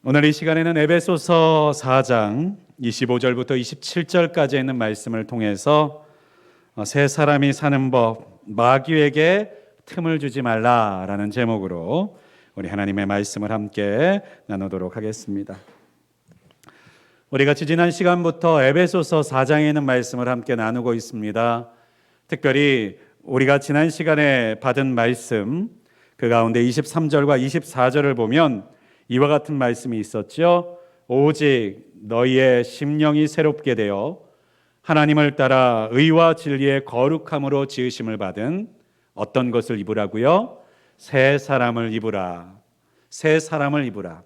오늘 이 시간에는 에베소서 4장 25절부터 27절까지 있는 말씀을 통해서 새 사람이 사는 법, 마귀에게 틈을 주지 말라라는 제목으로 우리 하나님의 말씀을 함께 나누도록 하겠습니다. 우리 같이 지난 시간부터 에베소서 4장에 있는 말씀을 함께 나누고 있습니다. 특별히 우리가 지난 시간에 받은 말씀, 그 가운데 23절과 24절을 보면 이와 같은 말씀이 있었죠. 오직 너희의 심령이 새롭게 되어 하나님을 따라 의와 진리의 거룩함으로 지으심을 받은 어떤 것을 입으라고요? 새 사람을 입으라. 새 사람을 입으라.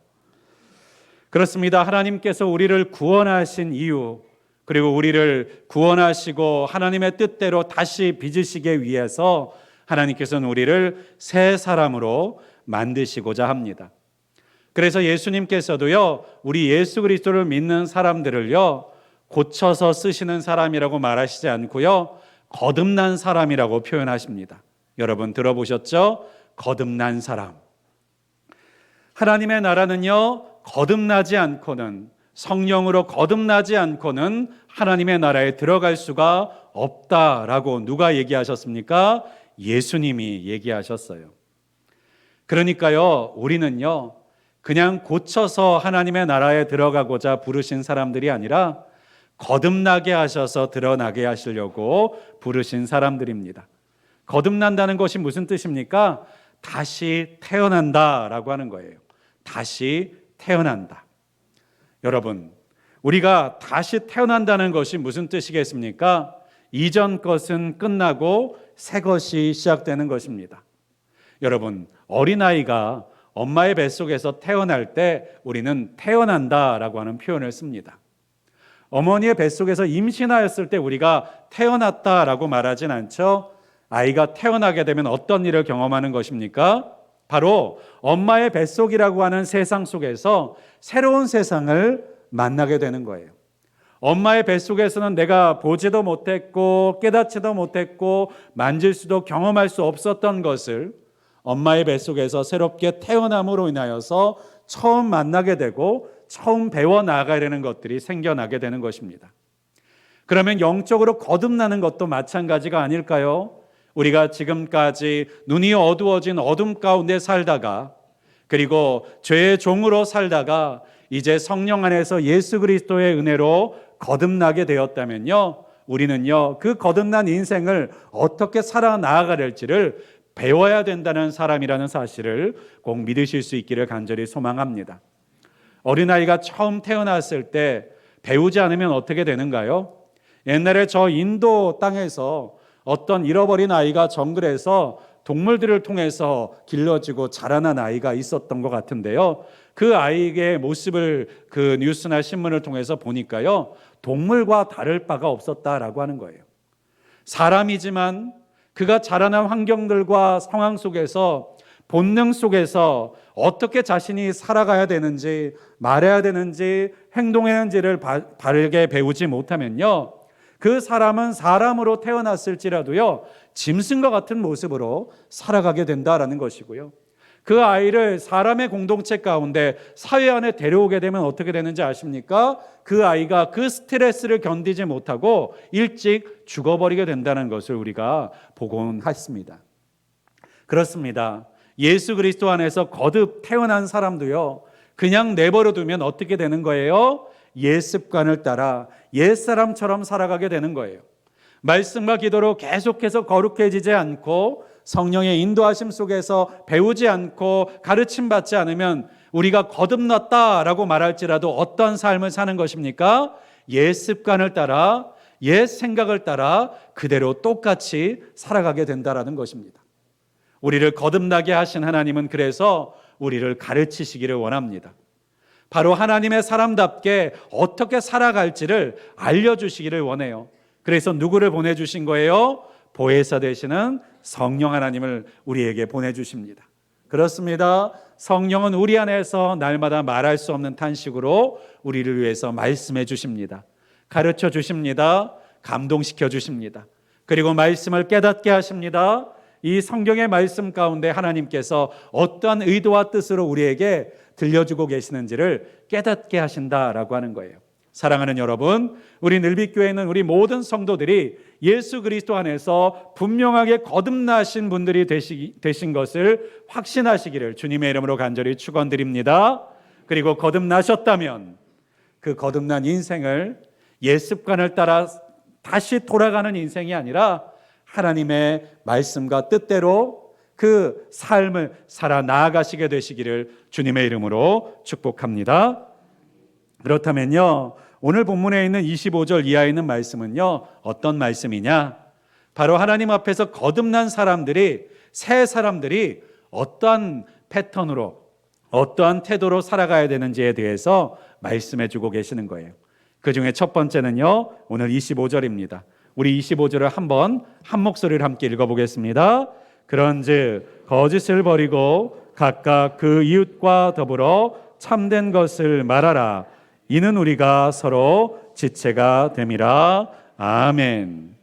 그렇습니다. 하나님께서 우리를 구원하신 이유, 그리고 우리를 구원하시고 하나님의 뜻대로 다시 빚으시기 위해서 하나님께서는 우리를 새 사람으로 만드시고자 합니다. 그래서 예수님께서도요, 우리 예수 그리스도를 믿는 사람들을요, 고쳐서 쓰시는 사람이라고 말하시지 않고요, 거듭난 사람이라고 표현하십니다. 여러분 들어보셨죠? 거듭난 사람. 하나님의 나라는요, 거듭나지 않고는, 성령으로 거듭나지 않고는 하나님의 나라에 들어갈 수가 없다라고 누가 얘기하셨습니까? 예수님이 얘기하셨어요. 그러니까요, 우리는요, 그냥 고쳐서 하나님의 나라에 들어가고자 부르신 사람들이 아니라 거듭나게 하셔서 드러나게 하시려고 부르신 사람들입니다. 거듭난다는 것이 무슨 뜻입니까? 다시 태어난다라고 하는 거예요. 다시 태어난다. 여러분, 우리가 다시 태어난다는 것이 무슨 뜻이겠습니까? 이전 것은 끝나고 새 것이 시작되는 것입니다. 여러분, 어린아이가 엄마의 뱃속에서 태어날 때 우리는 태어난다라고 하는 표현을 씁니다. 어머니의 뱃속에서 임신하였을 때 우리가 태어났다라고 말하진 않죠. 아이가 태어나게 되면 어떤 일을 경험하는 것입니까? 바로 엄마의 뱃속이라고 하는 세상 속에서 새로운 세상을 만나게 되는 거예요. 엄마의 뱃속에서는 내가 보지도 못했고 깨닫지도 못했고 만질 수도 경험할 수 없었던 것을 엄마의 뱃속에서 새롭게 태어남으로 인하여서 처음 만나게 되고 처음 배워나가야 되는 것들이 생겨나게 되는 것입니다. 그러면 영적으로 거듭나는 것도 마찬가지가 아닐까요? 우리가 지금까지 눈이 어두워진 어둠 가운데 살다가, 그리고 죄의 종으로 살다가 이제 성령 안에서 예수 그리스도의 은혜로 거듭나게 되었다면요, 우리는요, 그 거듭난 인생을 어떻게 살아나가야 될지를 배워야 된다는 사람이라는 사실을 꼭 믿으실 수 있기를 간절히 소망합니다. 어린아이가 처음 태어났을 때 배우지 않으면 어떻게 되는가요? 옛날에 저 인도 땅에서 어떤 잃어버린 아이가 정글에서 동물들을 통해서 길러지고 자라난 아이가 있었던 것 같은데요, 그 아이의 모습을 그 뉴스나 신문을 통해서 보니까요, 동물과 다를 바가 없었다라고 하는 거예요. 사람이지만 그가 자라난 환경들과 상황 속에서, 본능 속에서 어떻게 자신이 살아가야 되는지, 말해야 되는지, 행동해야 하는지를 바르게 배우지 못하면요, 그 사람은 사람으로 태어났을지라도요, 짐승과 같은 모습으로 살아가게 된다라는 것이고요. 그 아이를 사람의 공동체 가운데 사회 안에 데려오게 되면 어떻게 되는지 아십니까? 그 아이가 그 스트레스를 견디지 못하고 일찍 죽어버리게 된다는 것을 우리가 보곤 했습니다. 그렇습니다. 예수 그리스도 안에서 거듭 태어난 사람도요, 그냥 내버려 두면 어떻게 되는 거예요? 옛 습관을 따라 옛 사람처럼 살아가게 되는 거예요. 말씀과 기도로 계속해서 거룩해지지 않고 성령의 인도하심 속에서 배우지 않고 가르침 받지 않으면 우리가 거듭났다라고 말할지라도 어떤 삶을 사는 것입니까? 옛 습관을 따라, 옛 생각을 따라 그대로 똑같이 살아가게 된다라는 것입니다. 우리를 거듭나게 하신 하나님은 그래서 우리를 가르치시기를 원합니다. 바로 하나님의 사람답게 어떻게 살아갈지를 알려주시기를 원해요. 그래서 누구를 보내주신 거예요? 보혜사 되시는 성령 하나님을 우리에게 보내주십니다. 그렇습니다. 성령은 우리 안에서 날마다 말할 수 없는 탄식으로 우리를 위해서 말씀해 주십니다. 가르쳐 주십니다. 감동시켜 주십니다. 그리고 말씀을 깨닫게 하십니다. 이 성경의 말씀 가운데 하나님께서 어떠한 의도와 뜻으로 우리에게 들려주고 계시는지를 깨닫게 하신다라고 하는 거예요. 사랑하는 여러분, 우리 늘빛교회에 있는 우리 모든 성도들이 예수 그리스도 안에서 분명하게 거듭나신 분들이 되신 것을 확신하시기를 주님의 이름으로 간절히 축원드립니다. 그리고 거듭나셨다면 그 거듭난 인생을 옛 습관을 따라 다시 돌아가는 인생이 아니라 하나님의 말씀과 뜻대로 그 삶을 살아 나아가시게 되시기를 주님의 이름으로 축복합니다. 그렇다면요, 오늘 본문에 있는 25절 이하에 있는 말씀은요, 어떤 말씀이냐? 바로 하나님 앞에서 거듭난 사람들이, 새 사람들이 어떠한 패턴으로, 어떠한 태도로 살아가야 되는지에 대해서 말씀해 주고 계시는 거예요. 그 중에 첫 번째는요, 오늘 25절입니다. 우리 25절을 한번 한 목소리를 함께 읽어보겠습니다. 그런즉 거짓을 버리고 각각 그 이웃과 더불어 참된 것을 말하라. 이는 우리가 서로 지체가 됨이라. 아멘.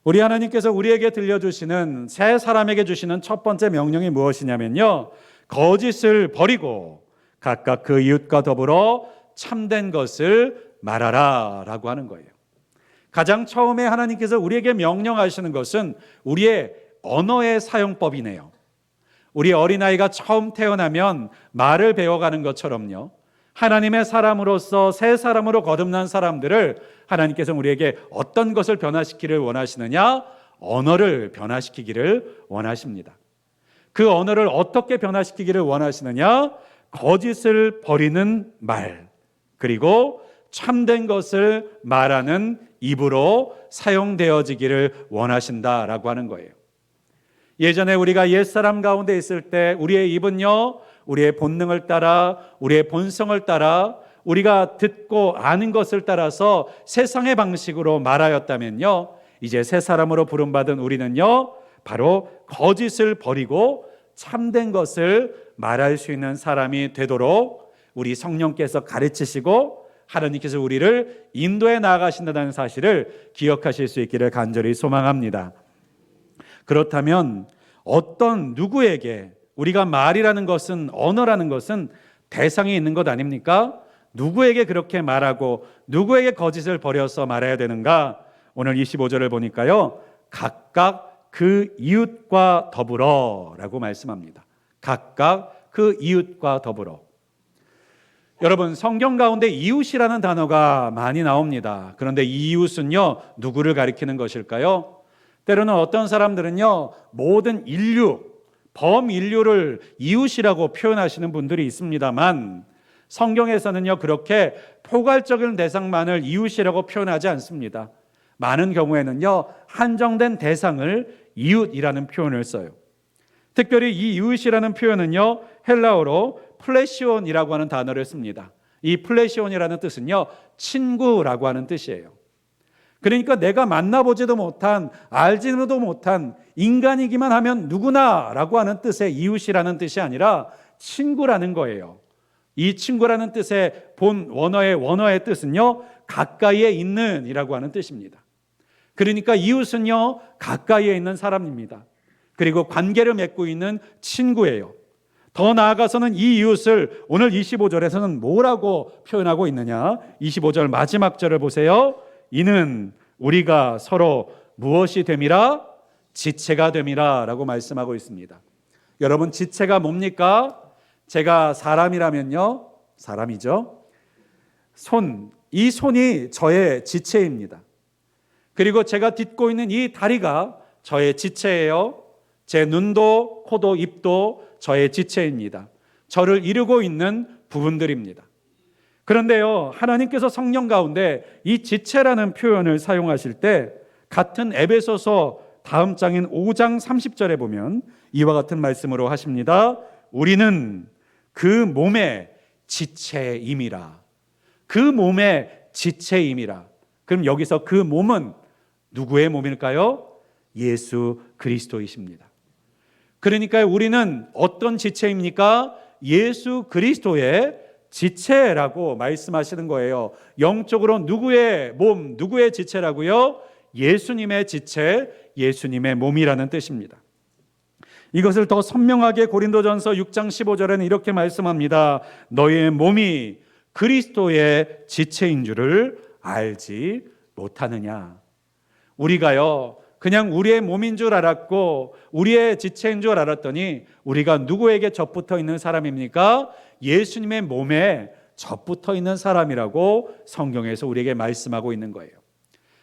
우리 하나님께서 우리에게 들려주시는, 새 사람에게 주시는 첫 번째 명령이 무엇이냐면요, 거짓을 버리고 각각 그 이웃과 더불어 참된 것을 말하라 라고 하는 거예요. 가장 처음에 하나님께서 우리에게 명령하시는 것은 우리의 언어의 사용법이네요. 우리 어린아이가 처음 태어나면 말을 배워가는 것처럼요, 하나님의 사람으로서 새 사람으로 거듭난 사람들을 하나님께서 우리에게 어떤 것을 변화시키기를 원하시느냐? 언어를 변화시키기를 원하십니다. 그 언어를 어떻게 변화시키기를 원하시느냐? 거짓을 버리는 말, 그리고 참된 것을 말하는 입으로 사용되어지기를 원하신다라고 하는 거예요. 예전에 우리가 옛사람 가운데 있을 때 우리의 입은요, 우리의 본능을 따라, 우리의 본성을 따라, 우리가 듣고 아는 것을 따라서 세상의 방식으로 말하였다면요, 이제 새 사람으로 부름받은 우리는요, 바로 거짓을 버리고 참된 것을 말할 수 있는 사람이 되도록 우리 성령께서 가르치시고 하나님께서 우리를 인도해 나아가신다는 사실을 기억하실 수 있기를 간절히 소망합니다. 그렇다면 어떤 누구에게, 우리가 말이라는 것은, 언어라는 것은 대상이 있는 것 아닙니까? 누구에게 그렇게 말하고 누구에게 거짓을 버려서 말해야 되는가? 오늘 25절을 보니까요, 각각 그 이웃과 더불어 라고 말씀합니다. 각각 그 이웃과 더불어. 여러분, 성경 가운데 이웃이라는 단어가 많이 나옵니다. 그런데 이 이웃은요, 누구를 가리키는 것일까요? 때로는 어떤 사람들은요, 모든 인류, 범인류를 이웃이라고 표현하시는 분들이 있습니다만, 성경에서는요, 그렇게 포괄적인 대상만을 이웃이라고 표현하지 않습니다. 많은 경우에는요, 한정된 대상을 이웃이라는 표현을 써요. 특별히 이 이웃이라는 표현은요, 헬라어로 플레시온이라고 하는 단어를 씁니다. 이 플레시온이라는 뜻은요, 친구라고 하는 뜻이에요. 그러니까 내가 만나보지도 못한, 알지도 못한 인간이기만 하면 누구나라고 하는 뜻의 이웃이라는 뜻이 아니라 친구라는 거예요. 이 친구라는 뜻의 본 원어의 뜻은요, 가까이에 있는 이라고 하는 뜻입니다. 그러니까 이웃은요, 가까이에 있는 사람입니다. 그리고 관계를 맺고 있는 친구예요. 더 나아가서는 이 이웃을 오늘 25절에서는 뭐라고 표현하고 있느냐? 25절 마지막 절을 보세요. 이는 우리가 서로 무엇이 됨이라? 지체가 됨이라 라고 말씀하고 있습니다. 여러분, 지체가 뭡니까? 제가 사람이라면요, 사람이죠. 이 손이 저의 지체입니다. 그리고 제가 딛고 있는 이 다리가 저의 지체예요. 제 눈도, 코도, 입도 저의 지체입니다. 저를 이루고 있는 부분들입니다. 그런데요, 하나님께서 성령 가운데 이 지체라는 표현을 사용하실 때 같은 에베소서 다음 장인 5장 30절에 보면 이와 같은 말씀으로 하십니다. 우리는 그 몸의 지체임이라. 그 몸의 지체임이라. 그럼 여기서 그 몸은 누구의 몸일까요? 예수 그리스도이십니다. 그러니까 우리는 어떤 지체입니까? 예수 그리스도의 지체라고 말씀하시는 거예요. 영적으로 누구의 몸, 누구의 지체라고요? 예수님의 지체, 예수님의 몸이라는 뜻입니다. 이것을 더 선명하게 고린도전서 6장 15절에는 이렇게 말씀합니다. 너희의 몸이 그리스도의 지체인 줄을 알지 못하느냐. 우리가요, 그냥 우리의 몸인 줄 알았고 우리의 지체인 줄 알았더니 우리가 누구에게 접붙어 있는 사람입니까? 예수님의 몸에 접붙어 있는 사람이라고 성경에서 우리에게 말씀하고 있는 거예요.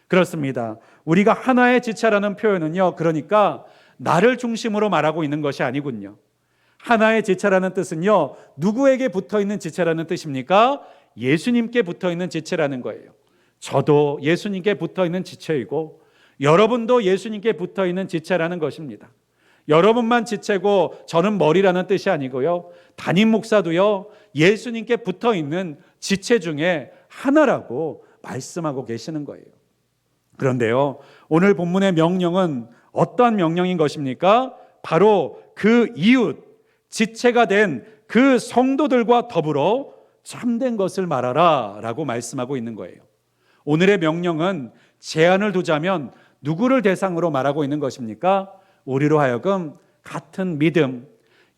그렇습니다. 우리가 하나의 지체라는 표현은요, 그러니까 나를 중심으로 말하고 있는 것이 아니군요. 하나의 지체라는 뜻은요, 누구에게 붙어 있는 지체라는 뜻입니까? 예수님께 붙어 있는 지체라는 거예요. 저도 예수님께 붙어 있는 지체이고 여러분도 예수님께 붙어 있는 지체라는 것입니다. 여러분만 지체고 저는 머리라는 뜻이 아니고요, 담임 목사도요, 예수님께 붙어 있는 지체 중에 하나라고 말씀하고 계시는 거예요. 그런데요, 오늘 본문의 명령은 어떠한 명령인 것입니까? 바로 그 이웃, 지체가 된 그 성도들과 더불어 참된 것을 말하라 라고 말씀하고 있는 거예요. 오늘의 명령은 제한을 두자면 누구를 대상으로 말하고 있는 것입니까? 우리로 하여금 같은 믿음,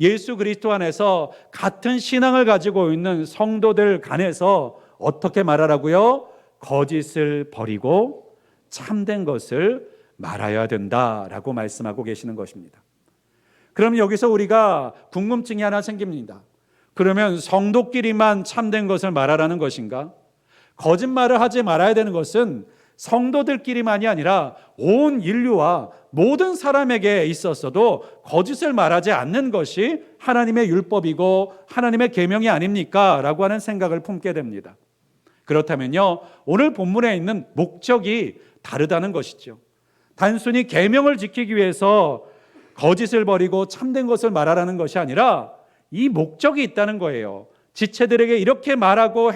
예수 그리스도 안에서 같은 신앙을 가지고 있는 성도들 간에서 어떻게 말하라고요? 거짓을 버리고 참된 것을 말해야 된다라고 말씀하고 계시는 것입니다. 그럼 여기서 우리가 궁금증이 하나 생깁니다. 그러면 성도끼리만 참된 것을 말하라는 것인가? 거짓말을 하지 말아야 되는 것은 성도들끼리만이 아니라 온 인류와 모든 사람에게 있었어도 거짓을 말하지 않는 것이 하나님의 율법이고 하나님의 계명이 아닙니까? 라고 하는 생각을 품게 됩니다. 그렇다면요, 오늘 본문에 있는 목적이 다르다는 것이죠. 단순히 계명을 지키기 위해서 거짓을 버리고 참된 것을 말하라는 것이 아니라 이 목적이 있다는 거예요. 지체들에게 이렇게 말하고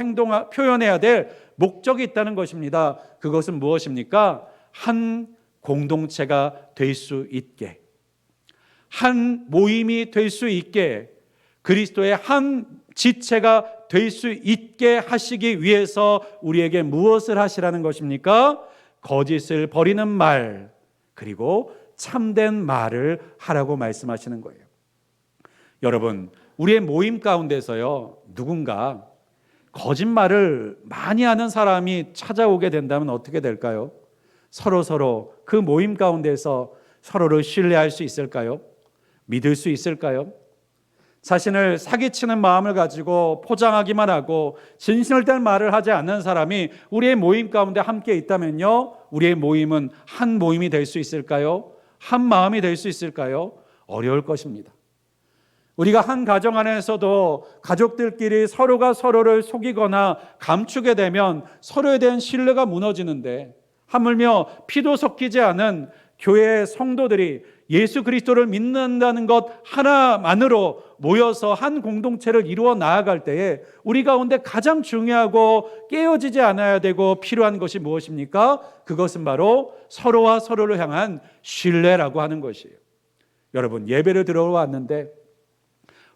표현해야 될 목적이 있다는 것입니다. 그것은 무엇입니까? 한 공동체가 될 수 있게, 한 모임이 될 수 있게, 그리스도의 한 지체가 될 수 있게 하시기 위해서 우리에게 무엇을 하시라는 것입니까? 거짓을 버리는 말, 그리고 참된 말을 하라고 말씀하시는 거예요. 여러분, 우리의 모임 가운데서요, 누군가 거짓말을 많이 하는 사람이 찾아오게 된다면 어떻게 될까요? 서로 그 모임 가운데서 서로를 신뢰할 수 있을까요? 믿을 수 있을까요? 자신을 사기치는 마음을 가지고 포장하기만 하고 진실을 된 말을 하지 않는 사람이 우리의 모임 가운데 함께 있다면요, 우리의 모임은 한 모임이 될 수 있을까요? 한 마음이 될 수 있을까요? 어려울 것입니다. 우리가 한 가정 안에서도 가족들끼리 서로가 서로를 속이거나 감추게 되면 서로에 대한 신뢰가 무너지는데, 하물며 피도 섞이지 않은 교회의 성도들이 예수 그리스도를 믿는다는 것 하나만으로 모여서 한 공동체를 이루어 나아갈 때에 우리 가운데 가장 중요하고 깨어지지 않아야 되고 필요한 것이 무엇입니까? 그것은 바로 서로와 서로를 향한 신뢰라고 하는 것이에요. 여러분, 예배를 들어왔는데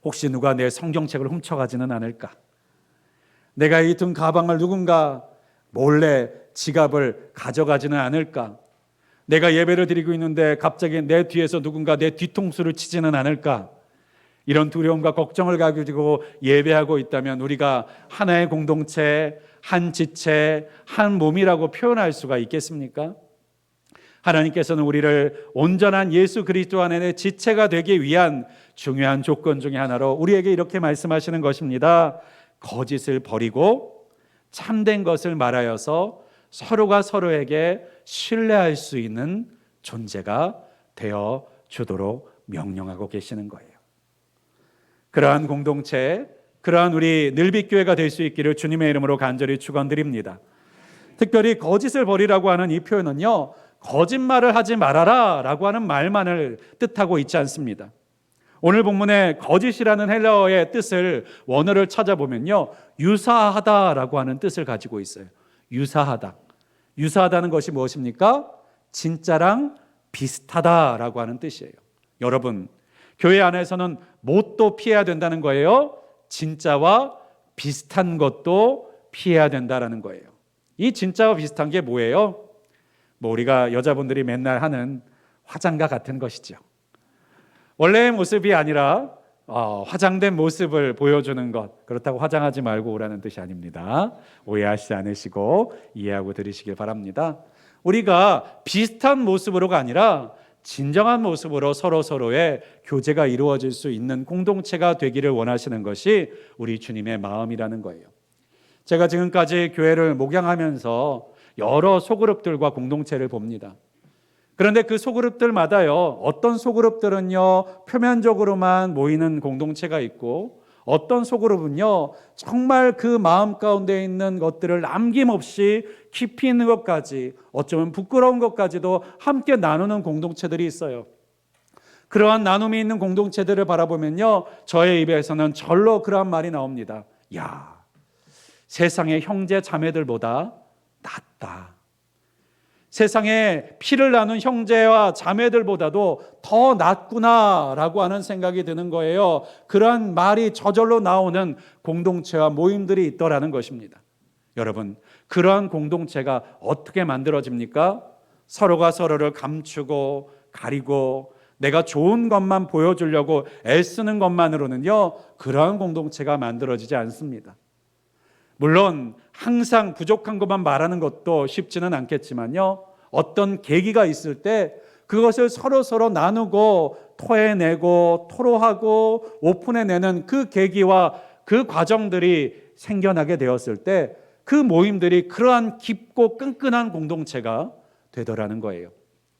혹시 누가 내 성경책을 훔쳐가지는 않을까? 내가 이 든 가방을 누군가 몰래 지갑을 가져가지는 않을까? 내가 예배를 드리고 있는데 갑자기 내 뒤에서 누군가 내 뒤통수를 치지는 않을까? 이런 두려움과 걱정을 가지고 예배하고 있다면 우리가 하나의 공동체, 한 지체, 한 몸이라고 표현할 수가 있겠습니까? 하나님께서는 우리를 온전한 예수 그리스도 안에 지체가 되기 위한 중요한 조건 중에 하나로 우리에게 이렇게 말씀하시는 것입니다. 거짓을 버리고 참된 것을 말하여서 서로가 서로에게 신뢰할 수 있는 존재가 되어 주도록 명령하고 계시는 거예요. 그러한 공동체, 그러한 우리 늘빛교회가 될 수 있기를 주님의 이름으로 간절히 축원드립니다. 특별히 거짓을 버리라고 하는 이 표현은요, 거짓말을 하지 말아라 라고 하는 말만을 뜻하고 있지 않습니다. 오늘 본문에 거짓이라는 헬라어의 뜻을 원어를 찾아보면요, 유사하다라고 하는 뜻을 가지고 있어요. 유사하다. 유사하다는 것이 무엇입니까? 진짜랑 비슷하다라고 하는 뜻이에요. 여러분, 교회 안에서는 뭣도 피해야 된다는 거예요? 진짜와 비슷한 것도 피해야 된다라는 거예요. 이 진짜와 비슷한 게 뭐예요? 우리가 여자분들이 맨날 하는 화장과 같은 것이죠. 원래의 모습이 아니라 화장된 모습을 보여주는 것, 그렇다고 화장하지 말고 오라는 뜻이 아닙니다. 오해하시지 않으시고 이해하고 들으시길 바랍니다. 우리가 비슷한 모습으로가 아니라 진정한 모습으로 서로서로의 교제가 이루어질 수 있는 공동체가 되기를 원하시는 것이 우리 주님의 마음이라는 거예요. 제가 지금까지 교회를 목양하면서 여러 소그룹들과 공동체를 봅니다. 그런데 그 소그룹들마다요, 어떤 소그룹들은요 표면적으로만 모이는 공동체가 있고, 어떤 소그룹은요 정말 그 마음 가운데 있는 것들을 남김없이 깊이 있는 것까지, 어쩌면 부끄러운 것까지도 함께 나누는 공동체들이 있어요. 그러한 나눔이 있는 공동체들을 바라보면요, 저의 입에서는 절로 그러한 말이 나옵니다. 야, 세상의 형제 자매들보다 낫다. 세상에 피를 나눈 형제와 자매들보다도 더 낫구나라고 하는 생각이 드는 거예요. 그러한 말이 저절로 나오는 공동체와 모임들이 있더라는 것입니다. 여러분, 그러한 공동체가 어떻게 만들어집니까? 서로가 서로를 감추고 가리고 내가 좋은 것만 보여주려고 애쓰는 것만으로는요, 그러한 공동체가 만들어지지 않습니다. 물론 항상 부족한 것만 말하는 것도 쉽지는 않겠지만요, 어떤 계기가 있을 때 그것을 서로 나누고 토해내고 토로하고 오픈해내는 그 계기와 그 과정들이 생겨나게 되었을 때 그 모임들이 그러한 깊고 끈끈한 공동체가 되더라는 거예요.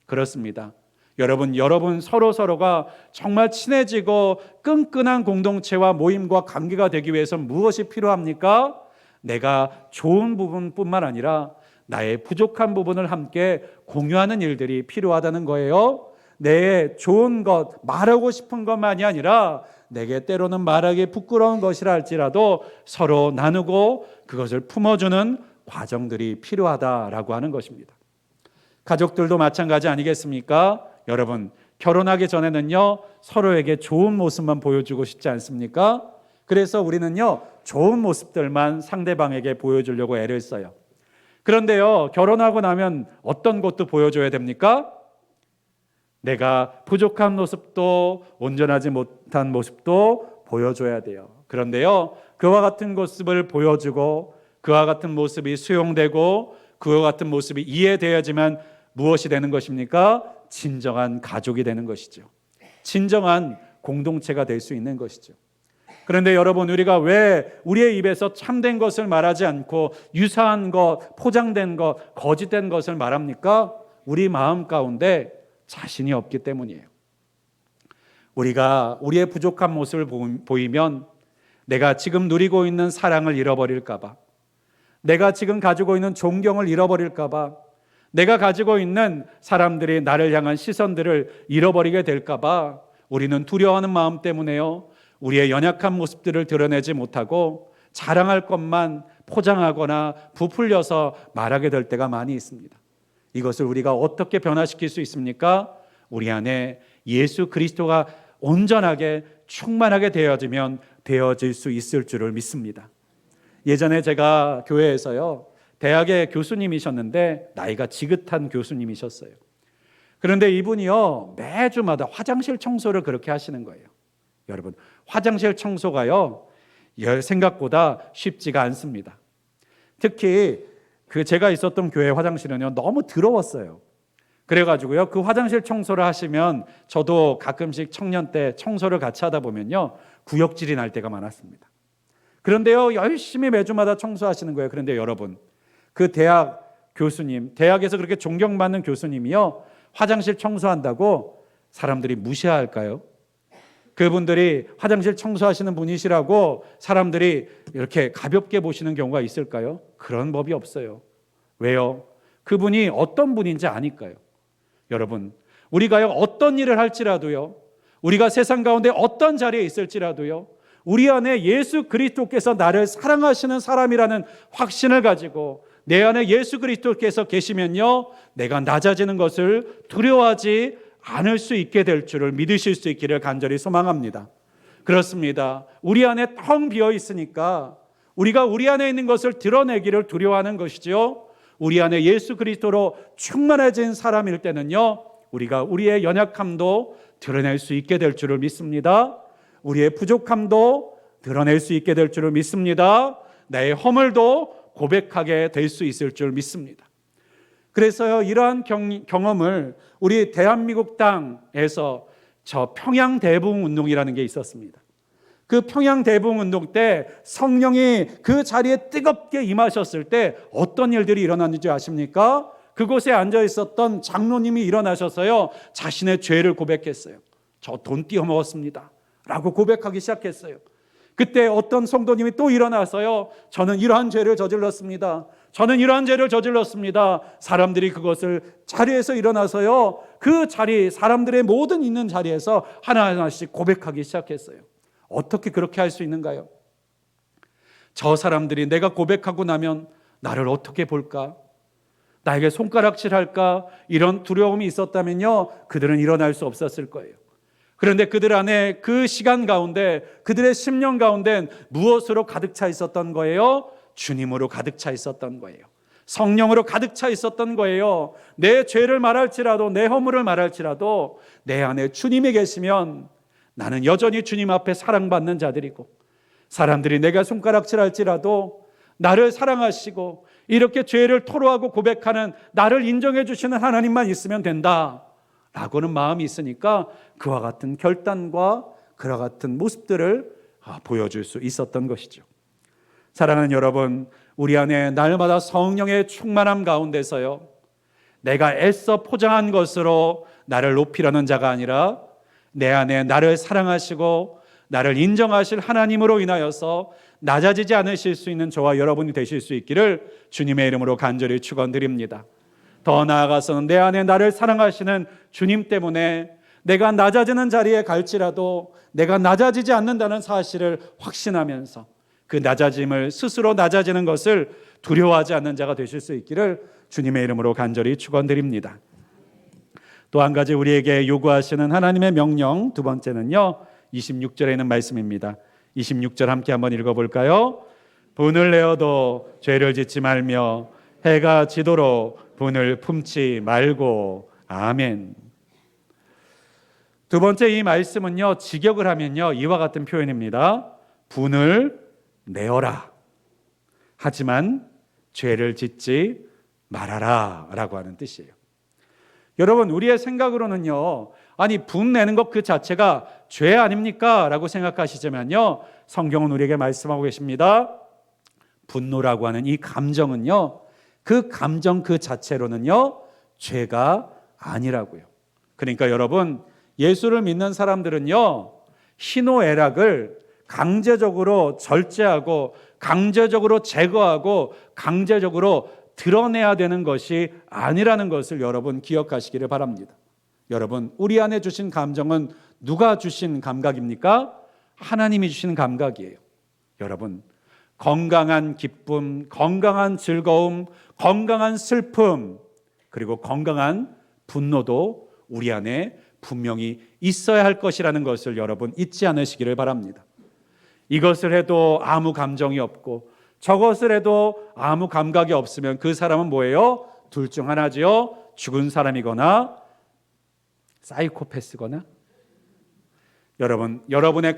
그렇습니다. 여러분 서로가 정말 친해지고 끈끈한 공동체와 모임과 관계가 되기 위해서 무엇이 필요합니까? 내가 좋은 부분뿐만 아니라 나의 부족한 부분을 함께 공유하는 일들이 필요하다는 거예요. 내 좋은 것, 말하고 싶은 것만이 아니라 내게 때로는 말하기 부끄러운 것이라 할지라도 서로 나누고 그것을 품어주는 과정들이 필요하다라고 하는 것입니다. 가족들도 마찬가지 아니겠습니까? 여러분, 결혼하기 전에는요, 서로에게 좋은 모습만 보여주고 싶지 않습니까? 그래서 우리는요, 좋은 모습들만 상대방에게 보여주려고 애를 써요. 그런데요, 결혼하고 나면 어떤 것도 보여줘야 됩니까? 내가 부족한 모습도 온전하지 못한 모습도 보여줘야 돼요. 그런데요, 그와 같은 모습을 보여주고 그와 같은 모습이 수용되고 그와 같은 모습이 이해되어야지만 무엇이 되는 것입니까? 진정한 가족이 되는 것이죠. 진정한 공동체가 될 수 있는 것이죠. 그런데 여러분, 우리가 왜 우리의 입에서 참된 것을 말하지 않고 유사한 것, 포장된 것, 거짓된 것을 말합니까? 우리 마음 가운데 자신이 없기 때문이에요. 우리가 우리의 부족한 모습을 보이면 내가 지금 누리고 있는 사랑을 잃어버릴까 봐, 내가 지금 가지고 있는 존경을 잃어버릴까 봐, 내가 가지고 있는 사람들이 나를 향한 시선들을 잃어버리게 될까 봐 우리는 두려워하는 마음 때문에요, 우리의 연약한 모습들을 드러내지 못하고 자랑할 것만 포장하거나 부풀려서 말하게 될 때가 많이 있습니다. 이것을 우리가 어떻게 변화시킬 수 있습니까? 우리 안에 예수 그리스도가 온전하게 충만하게 되어질 수 있을 줄을 믿습니다. 예전에 제가 교회에서요, 대학의 교수님이셨는데 나이가 지긋한 교수님이셨어요. 그런데 이분이요, 매주마다 화장실 청소를 그렇게 하시는 거예요. 여러분, 화장실 청소가요, 생각보다 쉽지가 않습니다. 특히 제가 있었던 교회 화장실은요, 너무 더러웠어요. 그래가지고요, 그 화장실 청소를 하시면 저도 가끔씩 청년 때 청소를 같이 하다 보면요, 구역질이 날 때가 많았습니다. 그런데요, 열심히 매주마다 청소하시는 거예요. 그런데 여러분, 그 대학 교수님, 대학에서 그렇게 존경받는 교수님이요, 화장실 청소한다고 사람들이 무시할까요? 그분들이 화장실 청소하시는 분이시라고 사람들이 이렇게 가볍게 보시는 경우가 있을까요? 그런 법이 없어요. 왜요? 그분이 어떤 분인지 아니까요. 여러분, 우리가요, 어떤 일을 할지라도요, 우리가 세상 가운데 어떤 자리에 있을지라도요, 우리 안에 예수 그리스도께서 나를 사랑하시는 사람이라는 확신을 가지고 내 안에 예수 그리스도께서 계시면요, 내가 낮아지는 것을 두려워하지 않을 수 있게 될 줄을 믿으실 수 있기를 간절히 소망합니다. 그렇습니다. 우리 안에 텅 비어 있으니까 우리가 우리 안에 있는 것을 드러내기를 두려워하는 것이죠. 우리 안에 예수 그리스도로 충만해진 사람일 때는요, 우리가 우리의 연약함도 드러낼 수 있게 될 줄을 믿습니다. 우리의 부족함도 드러낼 수 있게 될 줄을 믿습니다. 나의 허물도 고백하게 될 수 있을 줄 믿습니다. 그래서요, 이러한 경험을 우리 대한민국 땅에서 저 평양대부흥운동이라는 게 있었습니다. 그 평양대부흥운동 때 성령이 그 자리에 뜨겁게 임하셨을 때 어떤 일들이 일어났는지 아십니까? 그곳에 앉아 있었던 장로님이 일어나셔서요, 자신의 죄를 고백했어요. 저 돈 띄어먹었습니다 라고 고백하기 시작했어요. 그때 어떤 성도님이 또 일어나서요, 저는 이러한 죄를 저질렀습니다. 저는 이러한 죄를 저질렀습니다. 사람들이 그것을 자리에서 일어나서요, 그 자리, 사람들의 모든 있는 자리에서 하나하나씩 고백하기 시작했어요. 어떻게 그렇게 할 수 있는가요? 저 사람들이 내가 고백하고 나면 나를 어떻게 볼까? 나에게 손가락질할까? 이런 두려움이 있었다면요, 그들은 일어날 수 없었을 거예요. 그런데 그들 안에 그 시간 가운데, 그들의 심령 가운데 무엇으로 가득 차 있었던 거예요? 주님으로 가득 차 있었던 거예요. 성령으로 가득 차 있었던 거예요. 내 죄를 말할지라도, 내 허물을 말할지라도 내 안에 주님이 계시면 나는 여전히 주님 앞에 사랑받는 자들이고, 사람들이 내가 손가락질할지라도 나를 사랑하시고 이렇게 죄를 토로하고 고백하는 나를 인정해 주시는 하나님만 있으면 된다 라고는 마음이 있으니까 그와 같은 결단과 그와 같은 모습들을 보여줄 수 있었던 것이죠. 사랑하는 여러분, 우리 안에 날마다 성령의 충만함 가운데서요, 내가 애써 포장한 것으로 나를 높이려는 자가 아니라 내 안에 나를 사랑하시고 나를 인정하실 하나님으로 인하여서 낮아지지 않으실 수 있는 저와 여러분이 되실 수 있기를 주님의 이름으로 간절히 축원드립니다. 더 나아가서는 내 안에 나를 사랑하시는 주님 때문에 내가 낮아지는 자리에 갈지라도 내가 낮아지지 않는다는 사실을 확신하면서 그 낮아짐을, 스스로 낮아지는 것을 두려워하지 않는 자가 되실 수 있기를 주님의 이름으로 간절히 축원드립니다. 또 한 가지 우리에게 요구하시는 하나님의 명령, 두 번째는요, 26절에 있는 말씀입니다. 26절 함께 한번 읽어볼까요? 분을 내어도 죄를 짓지 말며 해가 지도록 분을 품지 말고. 아멘. 두 번째 이 말씀은요, 직역을 하면요, 이와 같은 표현입니다. 분을 내어라, 하지만 죄를 짓지 말아라 라고 하는 뜻이에요. 여러분, 우리의 생각으로는요, 아니 분 내는 것 그 자체가 죄 아닙니까? 라고 생각하시지만요, 성경은 우리에게 말씀하고 계십니다. 분노라고 하는 이 감정은요, 그 감정 그 자체로는요, 죄가 아니라고요. 그러니까 여러분, 예수를 믿는 사람들은요, 희노애락을 강제적으로 절제하고 강제적으로 제거하고 강제적으로 드러내야 되는 것이 아니라는 것을 여러분 기억하시기를 바랍니다. 여러분, 우리 안에 주신 감정은 누가 주신 감각입니까? 하나님이 주신 감각이에요. 여러분, 건강한 기쁨, 건강한 즐거움, 건강한 슬픔, 그리고 건강한 분노도 우리 안에 분명히 있어야 할 것이라는 것을 여러분 잊지 않으시기를 바랍니다. 이것을 해도 아무 감정이 없고 저것을 해도 아무 감각이 없으면 그 사람은 뭐예요? 둘 중 하나지요. 죽은 사람이거나 사이코패스거나. 여러분, 여러분의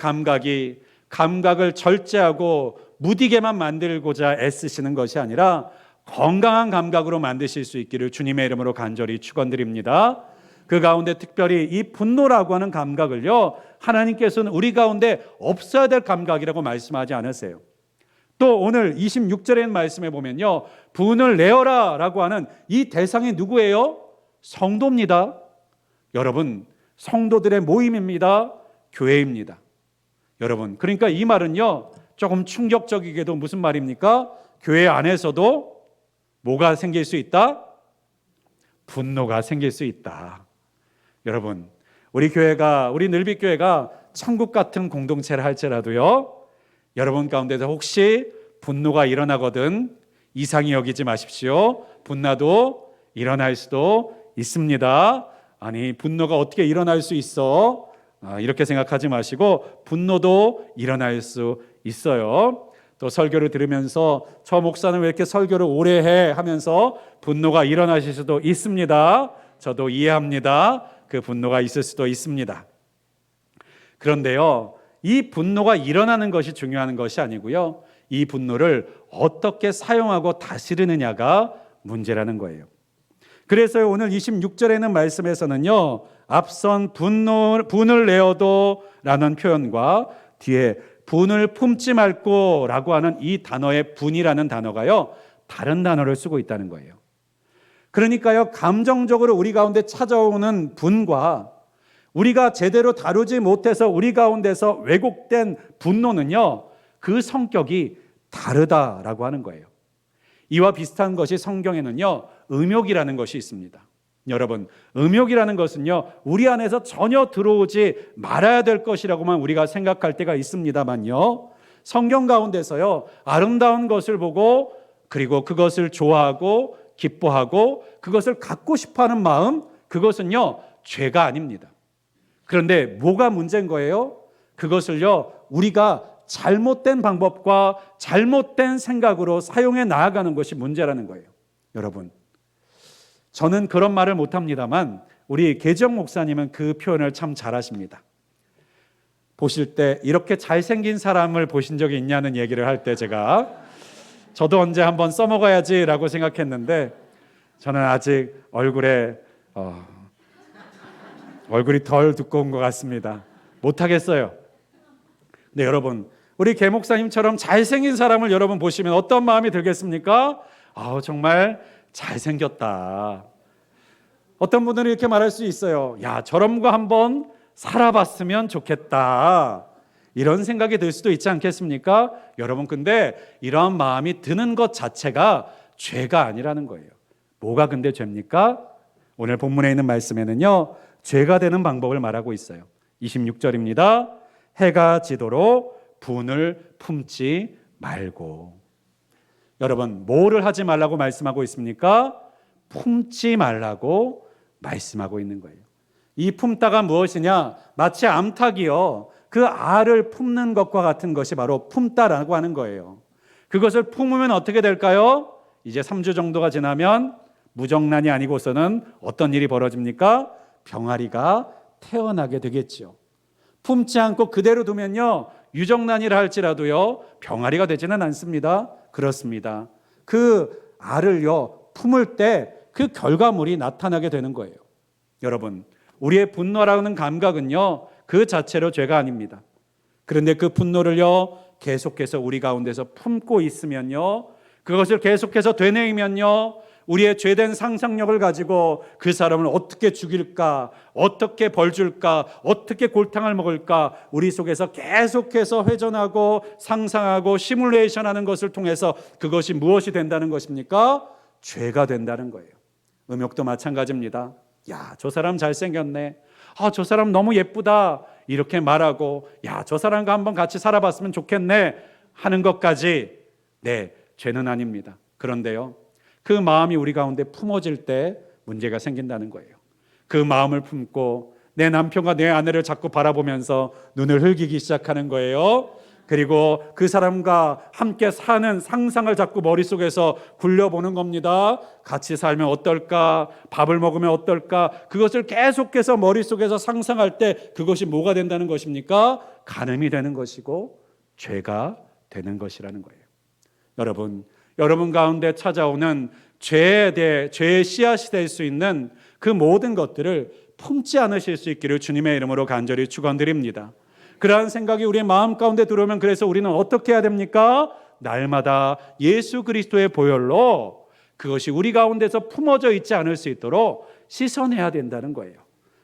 감각을 절제하고 무디게만 만들고자 애쓰시는 것이 아니라 건강한 감각으로 만드실 수 있기를 주님의 이름으로 간절히 축원드립니다. 그 가운데 특별히 이 분노라고 하는 감각을요, 하나님께서는 우리 가운데 없어야 될 감각이라고 말씀하지 않으세요. 또 오늘 26절의 말씀에 보면요, 분을 내어라 라고 하는 이 대상이 누구예요? 성도입니다. 여러분, 성도들의 모임입니다. 교회입니다. 여러분, 그러니까 이 말은요, 조금 충격적이게도 무슨 말입니까? 교회 안에서도 뭐가 생길 수 있다? 분노가 생길 수 있다. 여러분, 우리 늘빛교회가 천국 같은 공동체를 할지라도요, 여러분 가운데서 혹시 분노가 일어나거든 이상히 여기지 마십시오. 분노도 일어날 수도 있습니다. 아니, 분노가 어떻게 일어날 수 있어? 이렇게 생각하지 마시고 분노도 일어날 수 있어요. 또 설교를 들으면서 저 목사는 왜 이렇게 설교를 오래 해? 하면서 분노가 일어나실 수도 있습니다. 저도 이해합니다. 그 분노가 있을 수도 있습니다. 그런데요, 이 분노가 일어나는 것이 중요한 것이 아니고요, 이 분노를 어떻게 사용하고 다스리느냐가 문제라는 거예요. 그래서 오늘 26절에는 말씀에서는요, 앞선 분을 내어도 라는 표현과 뒤에 분을 품지 말고 라고 하는 이 단어의 분이라는 단어가요, 다른 단어를 쓰고 있다는 거예요. 그러니까요, 감정적으로 우리 가운데 찾아오는 분과 우리가 제대로 다루지 못해서 우리 가운데서 왜곡된 분노는요, 그 성격이 다르다라고 하는 거예요. 이와 비슷한 것이 성경에는요, 음욕이라는 것이 있습니다. 여러분, 음욕이라는 것은요, 우리 안에서 전혀 들어오지 말아야 될 것이라고만 우리가 생각할 때가 있습니다만요, 성경 가운데서요, 아름다운 것을 보고 그리고 그것을 좋아하고 기뻐하고 그것을 갖고 싶어하는 마음, 그것은요, 죄가 아닙니다. 그런데 뭐가 문제인 거예요? 그것을요, 우리가 잘못된 방법과 잘못된 생각으로 사용해 나아가는 것이 문제라는 거예요. 여러분, 저는 그런 말을 못합니다만 우리 계정 목사님은 그 표현을 참 잘하십니다. 보실 때 이렇게 잘생긴 사람을 보신 적이 있냐는 얘기를 할 때 제가 저도 언제 한번 써먹어야지라고 생각했는데, 저는 아직 얼굴이 덜 두꺼운 것 같습니다. 못하겠어요. 근데 여러분, 우리 계 목사님처럼 잘생긴 사람을 여러분 보시면 어떤 마음이 들겠습니까? 정말 잘생겼다. 어떤 분들은 이렇게 말할 수 있어요. 야, 저런 거 한번 살아봤으면 좋겠다. 이런 생각이 들 수도 있지 않겠습니까? 여러분, 근데 이러한 마음이 드는 것 자체가 죄가 아니라는 거예요. 뭐가 근데 죄입니까? 오늘 본문에 있는 말씀에는요, 죄가 되는 방법을 말하고 있어요. 26절입니다. 해가 지도록 분을 품지 말고. 여러분, 뭐를 하지 말라고 말씀하고 있습니까? 품지 말라고 말씀하고 있는 거예요. 이 품다가 무엇이냐? 마치 암탉이요, 그 알을 품는 것과 같은 것이 바로 품다라고 하는 거예요. 그것을 품으면 어떻게 될까요? 이제 3주 정도가 지나면 무정란이 아니고서는 어떤 일이 벌어집니까? 병아리가 태어나게 되겠죠. 품지 않고 그대로 두면요, 유정란이라 할지라도요, 병아리가 되지는 않습니다. 그렇습니다. 그 알을요, 품을 때 그 결과물이 나타나게 되는 거예요. 여러분, 우리의 분노라는 감각은요, 그 자체로 죄가 아닙니다. 그런데 그 분노를요, 계속해서 우리 가운데서 품고 있으면요, 그것을 계속해서 되뇌이면요, 우리의 죄된 상상력을 가지고 그 사람을 어떻게 죽일까, 어떻게 벌 줄까, 어떻게 골탕을 먹을까, 우리 속에서 계속해서 회전하고 상상하고 시뮬레이션하는 것을 통해서 그것이 무엇이 된다는 것입니까? 죄가 된다는 거예요. 음욕도 마찬가지입니다. 야, 저 사람 잘생겼네. 저 사람 너무 예쁘다. 이렇게 말하고, 야, 저 사람과 한번 같이 살아봤으면 좋겠네 하는 것까지, 네, 죄는 아닙니다. 그런데요, 그 마음이 우리 가운데 품어질 때 문제가 생긴다는 거예요. 그 마음을 품고 내 남편과 내 아내를 자꾸 바라보면서 눈을 흘기기 시작하는 거예요. 그리고 그 사람과 함께 사는 상상을 자꾸 머릿속에서 굴려보는 겁니다. 같이 살면 어떨까? 밥을 먹으면 어떨까? 그것을 계속해서 머릿속에서 상상할 때 그것이 뭐가 된다는 것입니까? 간음이 되는 것이고 죄가 되는 것이라는 거예요. 여러분 가운데 찾아오는 죄의 씨앗이 될 수 있는 그 모든 것들을 품지 않으실 수 있기를 주님의 이름으로 간절히 축원드립니다. 그러한 생각이 우리의 마음 가운데 들어오면, 그래서 우리는 어떻게 해야 됩니까? 날마다 예수 그리스도의 보혈로 그것이 우리 가운데서 품어져 있지 않을 수 있도록 씻어내야 된다는 거예요.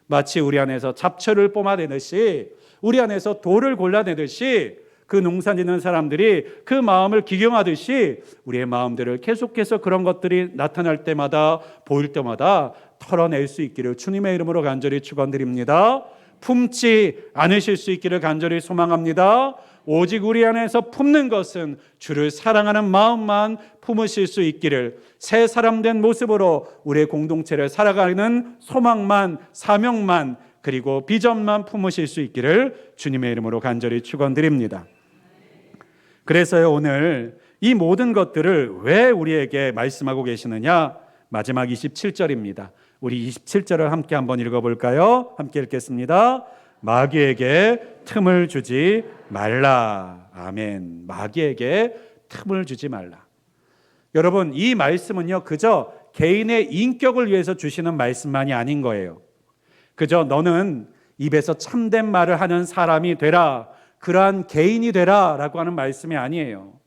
마치 우리 안에서 잡초를 뽑아내듯이, 우리 안에서 돌을 골라내듯이, 그 농사 짓는 사람들이 그 마음을 기경하듯이 우리의 마음들을 계속해서 그런 것들이 나타날 때마다, 보일 때마다 털어낼 수 있기를 주님의 이름으로 간절히 축원드립니다. 품지 않으실 수 있기를 간절히 소망합니다. 오직 우리 안에서 품는 것은 주를 사랑하는 마음만 품으실 수 있기를, 새 사람 된 모습으로 우리의 공동체를 살아가는 소망만, 사명만, 그리고 비전만 품으실 수 있기를 주님의 이름으로 간절히 축원드립니다. 그래서요, 오늘 이 모든 것들을 왜 우리에게 말씀하고 계시느냐? 마지막 27절입니다. 우리 27절을 함께 한번 읽어볼까요? 함께 읽겠습니다. 마귀에게 틈을 주지 말라. 아멘. 마귀에게 틈을 주지 말라. 여러분, 이 말씀은요, 그저 개인의 인격을 위해서 주시는 말씀만이 아닌 거예요. 그저 너는 입에서 참된 말을 하는 사람이 되라, 그러한 개인이 되라 라고 하는 말씀이 아니에요.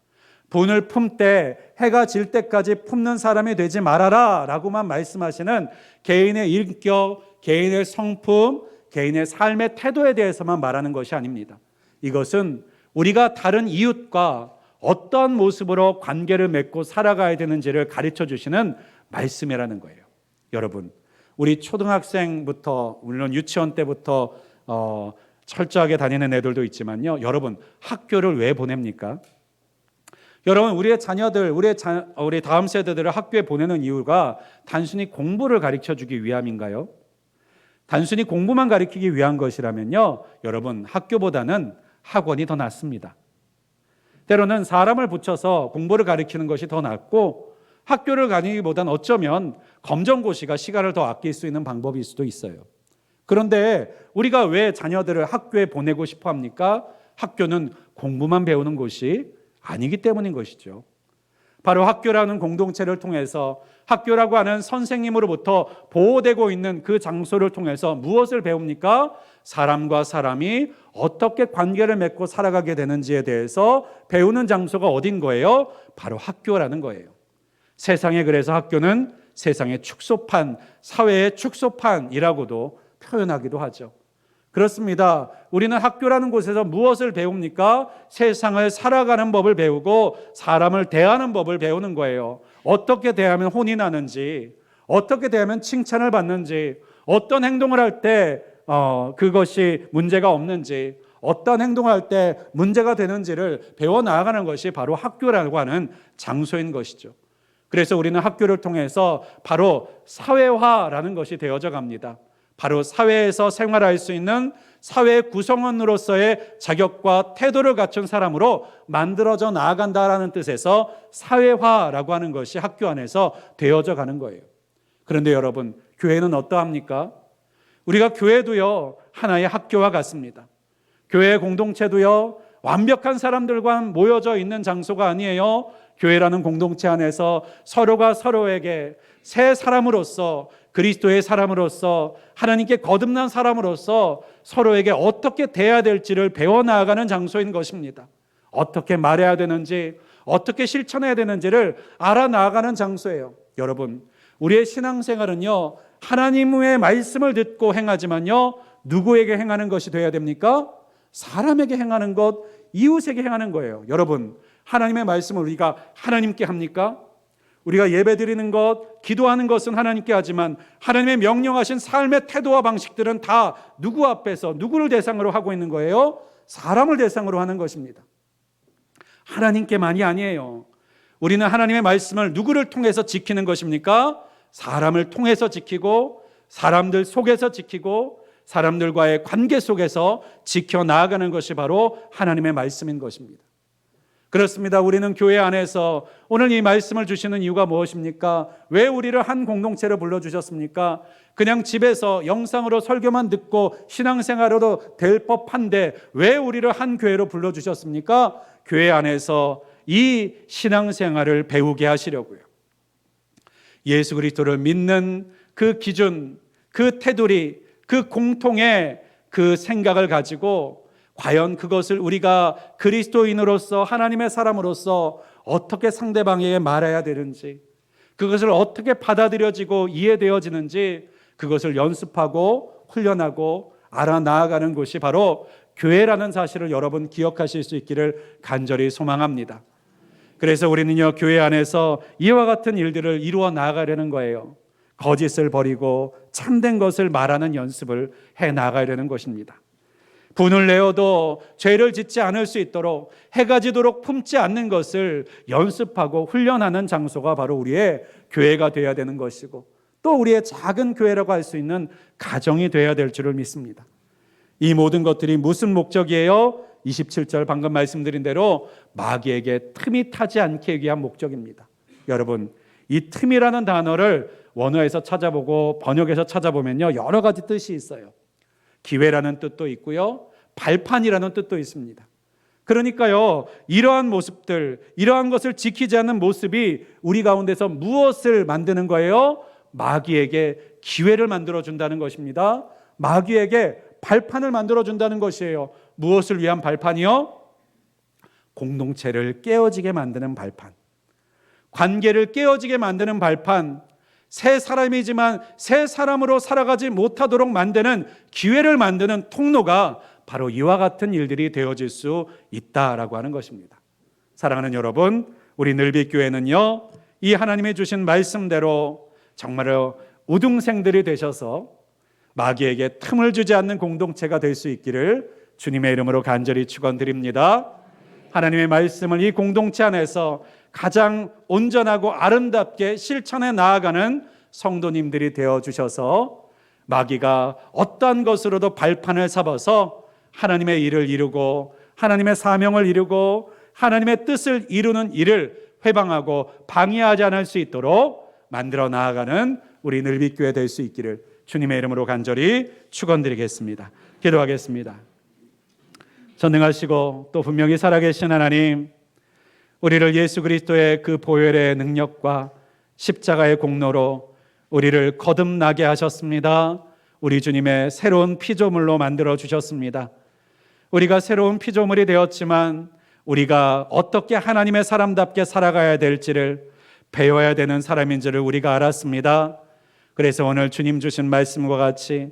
분을 품때 해가 질 때까지 품는 사람이 되지 말아라 라고만 말씀하시는 개인의 인격, 개인의 성품, 개인의 삶의 태도에 대해서만 말하는 것이 아닙니다. 이것은 우리가 다른 이웃과 어떤 모습으로 관계를 맺고 살아가야 되는지를 가르쳐 주시는 말씀이라는 거예요. 여러분, 우리 초등학생부터 물론 유치원 때부터 철저하게 다니는 애들도 있지만요, 여러분, 학교를 왜 보냅니까? 여러분, 우리의 자녀들, 우리 다음 세대들을 학교에 보내는 이유가 단순히 공부를 가르쳐주기 위함인가요? 단순히 공부만 가르치기 위한 것이라면요, 여러분, 학교보다는 학원이 더 낫습니다. 때로는 사람을 붙여서 공부를 가르치는 것이 더 낫고, 학교를 다니기보다는 어쩌면 검정고시가 시간을 더 아낄 수 있는 방법일 수도 있어요. 그런데 우리가 왜 자녀들을 학교에 보내고 싶어 합니까? 학교는 공부만 배우는 곳이 아니기 때문인 것이죠. 바로 학교라는 공동체를 통해서, 학교라고 하는 선생님으로부터 보호되고 있는 그 장소를 통해서 무엇을 배웁니까? 사람과 사람이 어떻게 관계를 맺고 살아가게 되는지에 대해서 배우는 장소가 어딘 거예요? 바로 학교라는 거예요. 세상에, 그래서 학교는 세상의 축소판, 사회의 축소판이라고도 표현하기도 하죠. 그렇습니다. 우리는 학교라는 곳에서 무엇을 배웁니까? 세상을 살아가는 법을 배우고 사람을 대하는 법을 배우는 거예요. 어떻게 대하면 혼이 나는지, 어떻게 대하면 칭찬을 받는지, 어떤 행동을 할 때 그것이 문제가 없는지, 어떤 행동을 할 때 문제가 되는지를 배워 나아가는 것이 바로 학교라고 하는 장소인 것이죠. 그래서 우리는 학교를 통해서 바로 사회화라는 것이 되어져 갑니다. 바로 사회에서 생활할 수 있는 사회 구성원으로서의 자격과 태도를 갖춘 사람으로 만들어져 나아간다라는 뜻에서 사회화라고 하는 것이 학교 안에서 되어져 가는 거예요. 그런데 여러분, 교회는 어떠합니까? 우리가 교회도요, 하나의 학교와 같습니다. 교회 공동체도요, 완벽한 사람들과 모여져 있는 장소가 아니에요. 교회라는 공동체 안에서 서로가 서로에게 새 사람으로서, 그리스도의 사람으로서, 하나님께 거듭난 사람으로서 서로에게 어떻게 대해야 될지를 배워나가는 장소인 것입니다. 어떻게 말해야 되는지, 어떻게 실천해야 되는지를 알아나가는 장소예요. 여러분, 우리의 신앙생활은요, 하나님의 말씀을 듣고 행하지만요, 누구에게 행하는 것이 되어야 됩니까? 사람에게 행하는 것, 이웃에게 행하는 거예요. 여러분, 하나님의 말씀을 우리가 하나님께 합니까? 우리가 예배드리는 것, 기도하는 것은 하나님께 하지만 하나님의 명령하신 삶의 태도와 방식들은 다 누구 앞에서, 누구를 대상으로 하고 있는 거예요? 사람을 대상으로 하는 것입니다. 하나님께만이 아니에요. 우리는 하나님의 말씀을 누구를 통해서 지키는 것입니까? 사람을 통해서 지키고, 사람들 속에서 지키고, 사람들과의 관계 속에서 지켜나가는 것이 바로 하나님의 말씀인 것입니다. 그렇습니다. 우리는 교회 안에서 오늘 이 말씀을 주시는 이유가 무엇입니까? 왜 우리를 한 공동체로 불러주셨습니까? 그냥 집에서 영상으로 설교만 듣고 신앙생활로도 될 법한데 왜 우리를 한 교회로 불러주셨습니까? 교회 안에서 이 신앙생활을 배우게 하시려고요. 예수 그리스도를 믿는 그 기준, 그 테두리, 그 공통의 그 생각을 가지고 과연 그것을 우리가 그리스도인으로서, 하나님의 사람으로서 어떻게 상대방에게 말해야 되는지, 그것을 어떻게 받아들여지고 이해되어지는지, 그것을 연습하고 훈련하고 알아나아가는 곳이 바로 교회라는 사실을 여러분 기억하실 수 있기를 간절히 소망합니다. 그래서 우리는요, 교회 안에서 이와 같은 일들을 이루어 나아가려는 거예요. 거짓을 버리고 참된 것을 말하는 연습을 해 나가려는 것입니다. 분을 내어도 죄를 짓지 않을 수 있도록, 해가 지도록 품지 않는 것을 연습하고 훈련하는 장소가 바로 우리의 교회가 되어야 되는 것이고, 또 우리의 작은 교회라고 할 수 있는 가정이 되어야 될 줄을 믿습니다. 이 모든 것들이 무슨 목적이에요? 27절 방금 말씀드린 대로 마귀에게 틈이 타지 않게 위한 목적입니다. 여러분, 이 틈이라는 단어를 원어에서 찾아보고 번역에서 찾아보면요, 여러 가지 뜻이 있어요. 기회라는 뜻도 있고요, 발판이라는 뜻도 있습니다. 그러니까요, 이러한 모습들, 이러한 것을 지키지 않는 모습이 우리 가운데서 무엇을 만드는 거예요? 마귀에게 기회를 만들어준다는 것입니다. 마귀에게 발판을 만들어준다는 것이에요. 무엇을 위한 발판이요? 공동체를 깨어지게 만드는 발판, 관계를 깨어지게 만드는 발판, 새 사람이지만 새 사람으로 살아가지 못하도록 만드는 기회를 만드는 통로가 바로 이와 같은 일들이 되어질 수 있다라고 하는 것입니다. 사랑하는 여러분, 우리 늘빛교회는요, 이 하나님이 주신 말씀대로 정말로 우등생들이 되셔서 마귀에게 틈을 주지 않는 공동체가 될 수 있기를 주님의 이름으로 간절히 축원드립니다. 하나님의 말씀을 이 공동체 안에서 가장 온전하고 아름답게 실천해 나아가는 성도님들이 되어주셔서 마귀가 어떠한 것으로도 발판을 삼아서 하나님의 일을 이루고 하나님의 사명을 이루고 하나님의 뜻을 이루는 일을 회방하고 방해하지 않을 수 있도록 만들어 나아가는 우리 늘빛교회 될 수 있기를 주님의 이름으로 간절히 축원드리겠습니다. 기도하겠습니다. 전능하시고 또 분명히 살아계신 하나님, 우리를 예수 그리스도의 그 보혈의 능력과 십자가의 공로로 우리를 거듭나게 하셨습니다. 우리 주님의 새로운 피조물로 만들어 주셨습니다. 우리가 새로운 피조물이 되었지만 우리가 어떻게 하나님의 사람답게 살아가야 될지를 배워야 되는 사람인 줄을 우리가 알았습니다. 그래서 오늘 주님 주신 말씀과 같이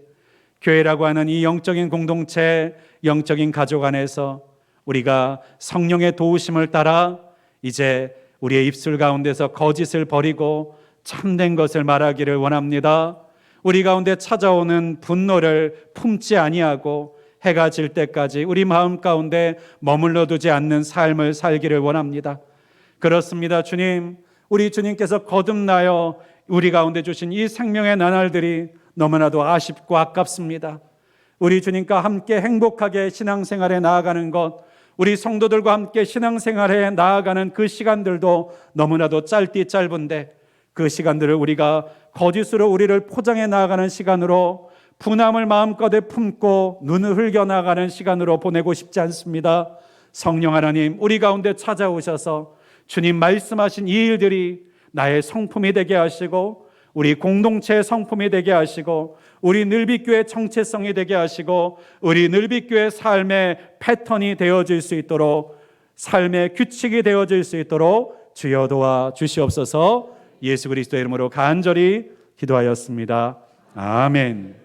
교회라고 하는 이 영적인 공동체, 영적인 가족 안에서 우리가 성령의 도우심을 따라 이제 우리의 입술 가운데서 거짓을 버리고 참된 것을 말하기를 원합니다. 우리 가운데 찾아오는 분노를 품지 아니하고 해가 질 때까지 우리 마음 가운데 머물러 두지 않는 삶을 살기를 원합니다. 그렇습니다. 주님, 우리 주님께서 거듭나여 우리 가운데 주신 이 생명의 나날들이 너무나도 아쉽고 아깝습니다. 우리 주님과 함께 행복하게 신앙생활에 나아가는 것, 우리 성도들과 함께 신앙생활에 나아가는 그 시간들도 너무나도 짧은데 그 시간들을 우리가 거짓으로 우리를 포장해 나아가는 시간으로, 분함을 마음껏에 품고 눈을 흘겨 나가는 시간으로 보내고 싶지 않습니다. 성령 하나님, 우리 가운데 찾아오셔서 주님 말씀하신 이 일들이 나의 성품이 되게 하시고 우리 공동체의 성품이 되게 하시고 우리 늘빛교회 정체성이 되게 하시고 우리 늘빛교회 삶의 패턴이 되어질 수 있도록, 삶의 규칙이 되어질 수 있도록 주여 도와 주시옵소서. 예수 그리스도의 이름으로 간절히 기도하였습니다. 아멘.